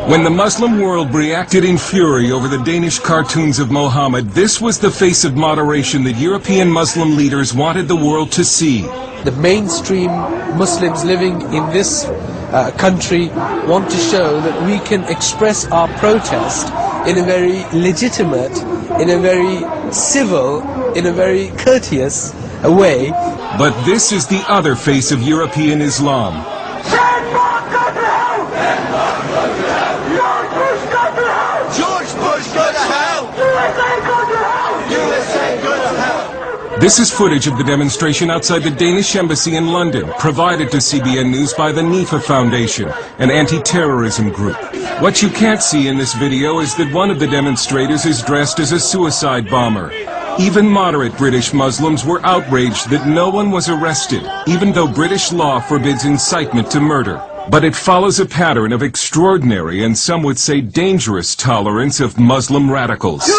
When the Muslim world reacted in fury over the Danish cartoons of Mohammed, this was the face of moderation that European Muslim leaders wanted the world to see. The mainstream Muslims living in this country want to show that we can express our protest in a very legitimate, in a very civil, in a very courteous way. But this is the other face of European Islam. This is footage of the demonstration outside the Danish embassy in London, provided to CBN News by the NIFA Foundation, an anti-terrorism group. What you can't see in this video is that one of the demonstrators is dressed as a suicide bomber. Even moderate British Muslims were outraged that no one was arrested, even though British law forbids incitement to murder. But it follows a pattern of extraordinary and some would say dangerous tolerance of Muslim radicals.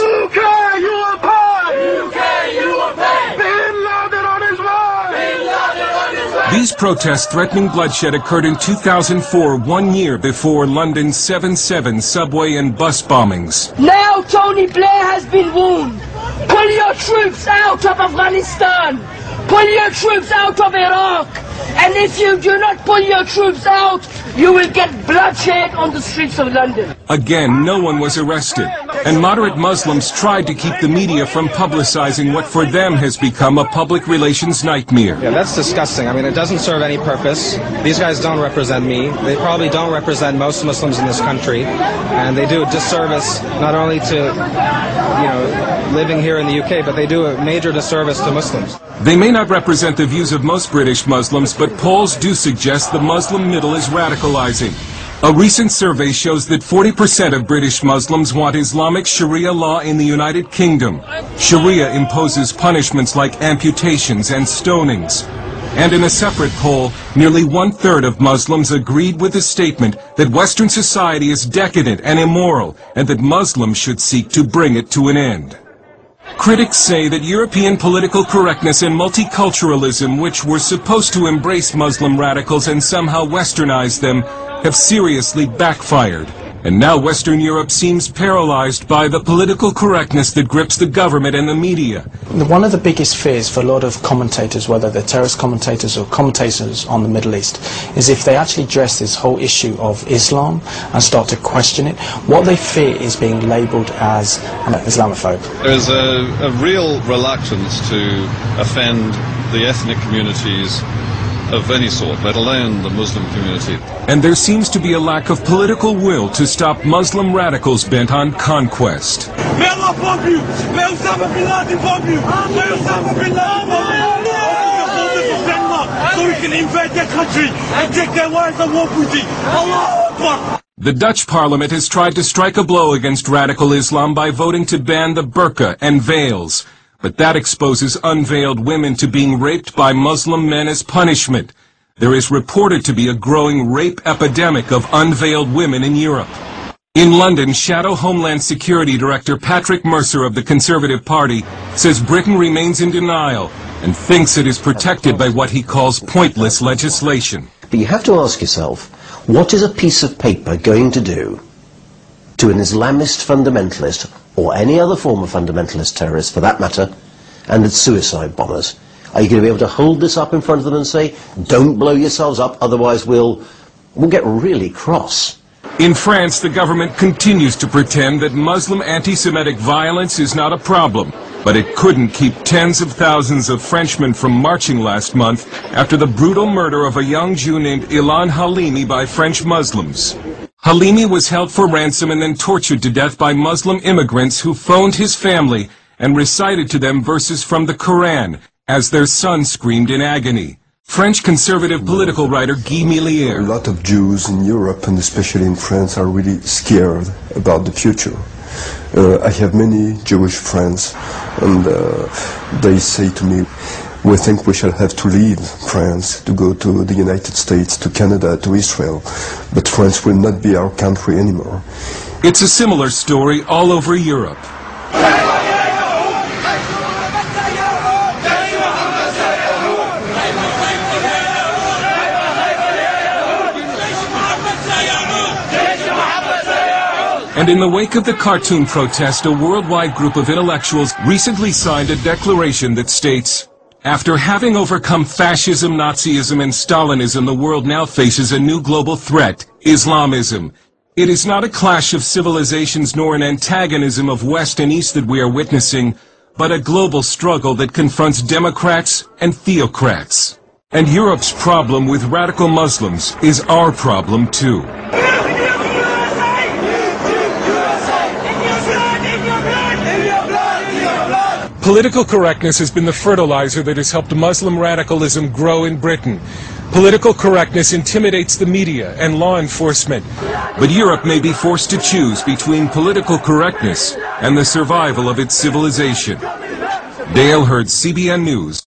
These protests threatening bloodshed occurred in 2004, 1 year before London's 7/7 subway and bus bombings. Now Tony Blair has been wounded. Pull your troops out of Afghanistan. Pull your troops out of Iraq. And if you do not pull your troops out, you will get bloodshed on the streets of London. Again, no one was arrested. And moderate Muslims tried to keep the media from publicizing what for them has become a public relations nightmare. Yeah, that's disgusting. I mean, it doesn't serve any purpose. These guys don't represent me. They probably don't represent most Muslims in this country. And they do a disservice not only to, living here in the UK, but they do a major disservice to Muslims. They may not represent the views of most British Muslims, but polls do suggest the Muslim middle is radicalizing. A recent survey shows that 40% of British Muslims want Islamic Sharia law in the United Kingdom. Sharia imposes punishments like amputations and stonings. And in a separate poll, nearly 1/3 of Muslims agreed with the statement that Western society is decadent and immoral, and that Muslims should seek to bring it to an end. Critics say that European political correctness and multiculturalism, which were supposed to embrace Muslim radicals and somehow westernize them, have seriously backfired. And now Western Europe seems paralyzed by the political correctness that grips the government and the media. One of the biggest fears for a lot of commentators, whether they're terrorist commentators or commentators on the Middle East, is if they actually address this whole issue of Islam and start to question it, what they fear is being labelled as Islamophobe. There is a real reluctance to offend the ethnic communities of any sort, let alone the Muslim community. And there seems to be a lack of political will to stop Muslim radicals bent on conquest. May Allah bomb you! May Osama bin Laden bomb you! May Osama bin Laden bomb you! So we can invade their country and take their wives and walk with it. Allahu Akbar! The Dutch parliament has tried to strike a blow against radical Islam by voting to ban the burqa and veils. But that exposes unveiled women to being raped by Muslim men as punishment. There is reported to be a growing rape epidemic of unveiled women in Europe. In London, Shadow Homeland Security Director Patrick Mercer of the Conservative Party says Britain remains in denial and thinks it is protected by what he calls pointless legislation. But you have to ask yourself, what is a piece of paper going to do to an Islamist fundamentalist, or any other form of fundamentalist terrorist for that matter, and its suicide bombers? Are you going to be able to hold this up in front of them and say, don't blow yourselves up, otherwise we'll get really cross? In France, the government continues to pretend that Muslim anti-Semitic violence is not a problem, but it couldn't keep tens of thousands of Frenchmen from marching last month after the brutal murder of a young Jew named Ilan Halimi by French Muslims. Halimi was held for ransom and then tortured to death by Muslim immigrants who phoned his family and recited to them verses from the Quran as their son screamed in agony. French conservative political writer Guy Millier. A lot of Jews in Europe, and especially in France, are really scared about the future. I have many Jewish friends, and they say to me, we think we shall have to leave France to go to the United States, to Canada, to Israel, but France will not be our country anymore. It's a similar story all over Europe. And in the wake of the cartoon protest, a worldwide group of intellectuals recently signed a declaration that states, "After having overcome fascism, Nazism, and Stalinism, the world now faces a new global threat, Islamism. It is not a clash of civilizations nor an antagonism of West and East that we are witnessing, but a global struggle that confronts democrats and theocrats. And Europe's problem with radical Muslims is our problem too." Political correctness has been the fertilizer that has helped Muslim radicalism grow in Britain. Political correctness intimidates the media and law enforcement. But Europe may be forced to choose between political correctness and the survival of its civilization. Dale Hurd, CBN News.